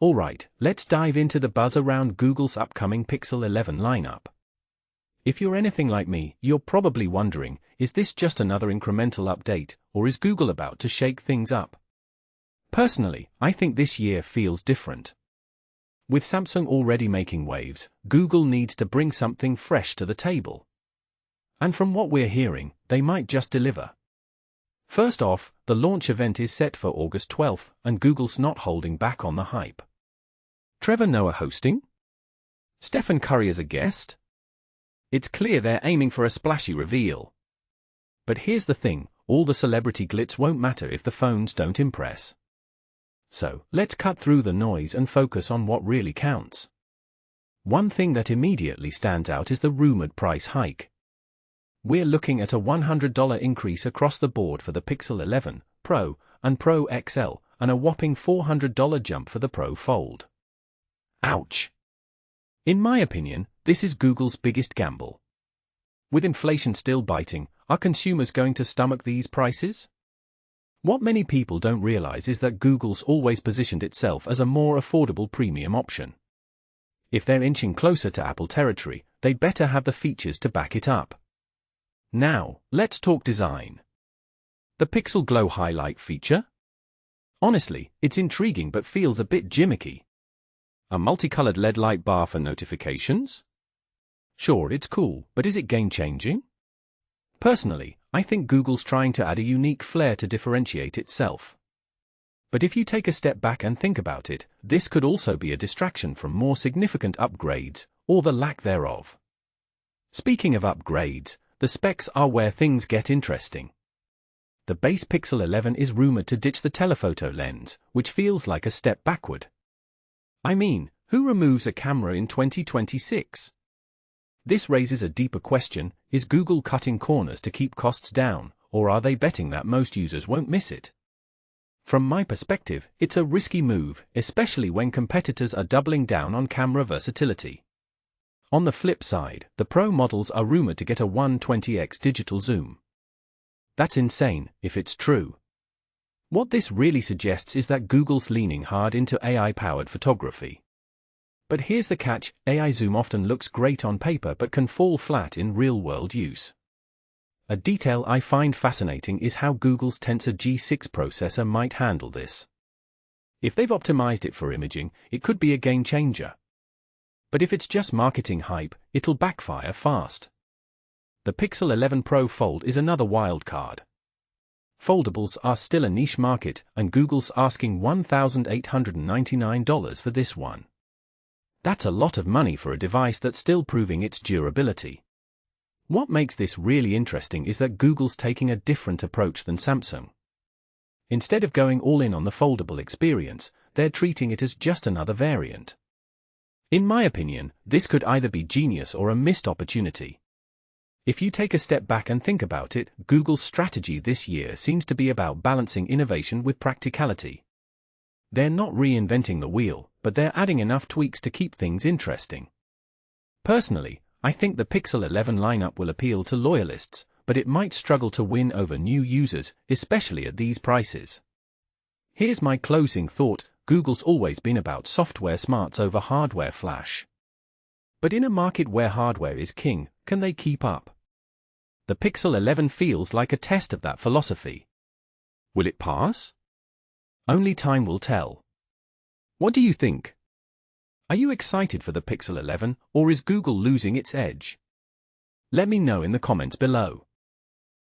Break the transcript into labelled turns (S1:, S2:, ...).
S1: Alright, let's dive into the buzz around Google's upcoming Pixel 11 lineup. If you're anything like me, you're probably wondering, is this just another incremental update, or is Google about to shake things up? Personally, I think this year feels different. With Samsung already making waves, Google needs to bring something fresh to the table. And from what we're hearing, they might just deliver. First off, the launch event is set for August 12th, and Google's not holding back on the hype. Trevor Noah hosting? Stephen Curry as a guest? It's clear they're aiming for a splashy reveal. But here's the thing, all the celebrity glitz won't matter if the phones don't impress. So, let's cut through the noise and focus on what really counts. One thing that immediately stands out is the rumored price hike. We're looking at a $100 increase across the board for the Pixel 11 Pro and Pro XL, and a whopping $400 jump for the Pro Fold. Ouch! In my opinion, this is Google's biggest gamble. With inflation still biting, are consumers going to stomach these prices? What many people don't realize is that Google's always positioned itself as a more affordable premium option. If they're inching closer to Apple territory, they'd better have the features to back it up. Now, let's talk design. The Pixel Glow HiLight feature? Honestly, it's intriguing but feels a bit gimmicky. A multicolored LED light bar for notifications? Sure, it's cool, but is it game-changing? Personally, I think Google's trying to add a unique flair to differentiate itself. But if you take a step back and think about it, this could also be a distraction from more significant upgrades, or the lack thereof. Speaking of upgrades, the specs are where things get interesting. The base Pixel 11 is rumored to ditch the telephoto lens, which feels like a step backward. I mean, who removes a camera in 2026? This raises a deeper question, is Google cutting corners to keep costs down, or are they betting that most users won't miss it? From my perspective, it's a risky move, especially when competitors are doubling down on camera versatility. On the flip side, the Pro models are rumored to get a 120x digital zoom. That's insane, if it's true. What this really suggests is that Google's leaning hard into AI-powered photography. But here's the catch, AI zoom often looks great on paper but can fall flat in real-world use. A detail I find fascinating is how Google's Tensor G6 processor might handle this. If they've optimized it for imaging, it could be a game-changer. But if it's just marketing hype, it'll backfire fast. The Pixel 11 Pro Fold is another wild card. Foldables are still a niche market, and Google's asking $1,899 for this one. That's a lot of money for a device that's still proving its durability. What makes this really interesting is that Google's taking a different approach than Samsung. Instead of going all in on the foldable experience, they're treating it as just another variant. In my opinion, this could either be genius or a missed opportunity. If you take a step back and think about it, Google's strategy this year seems to be about balancing innovation with practicality. They're not reinventing the wheel, but they're adding enough tweaks to keep things interesting. Personally, I think the Pixel 11 lineup will appeal to loyalists, but it might struggle to win over new users, especially at these prices. Here's my closing thought, Google's always been about software smarts over hardware flash. But in a market where hardware is king, can they keep up? The Pixel 11 feels like a test of that philosophy. Will it pass? Only time will tell. What do you think? Are you excited for the Pixel 11, or is Google losing its edge? Let me know in the comments below.